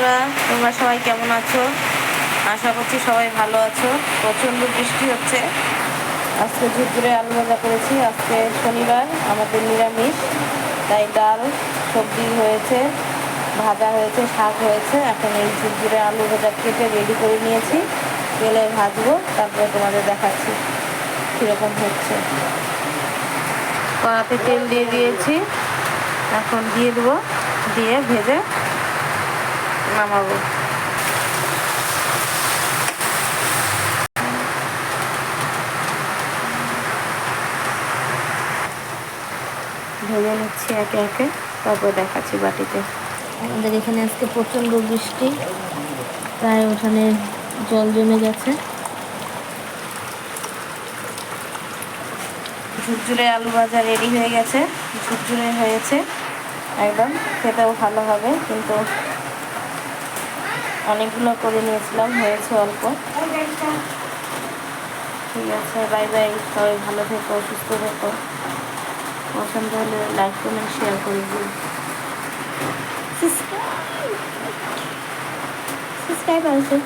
বন্ধুরা, তোমরা সবাই কেমন আছো? আশা করছি সবাই ভালো আছো। প্রচণ্ড বৃষ্টি হচ্ছে। আজকে ঝুরঝুরে আলু ভাজা করেছি। আজকে শনিবার, আমাদের নিরামিষ, তাই ডাল সবজি হয়েছে, ভাজা হয়েছে, শাক হয়েছে। এখন এই ঝুরঝুরে আলু ভাজা কেটে রেডি করে নিয়েছি, তেলে ভাজবো, তারপরে তোমাদের দেখাচ্ছি কীরকম হচ্ছে। কড়াতে তেল দিয়ে দিয়েছি, এখন দিয়ে দেবো, দিয়ে ভেজে নামাবো। ভেজে নিচ্ছি একে একে, তারপর দেখাচ্ছি বাটিতে। আমাদের এখানে আজকে প্রচণ্ড বৃষ্টি, প্রায় উঠানে জল জমে গেছে। ঝুরঝুরে আলু ভাজা রেডি হয়ে গেছে, ঝুরঝুরে হয়েছে একদম, খেতেও ভালো হবে। কিন্তু অনেকগুলো করে নিয়েছিলাম, হয়েছে অল্প। ঠিক আছে, বাই বাই, সবাই ভালো থেকো, সুস্থ থেকো। পছন্দ হলে লাইক কমেন্ট শেয়ার করে দিন। সাবস্ক্রাইব আছে।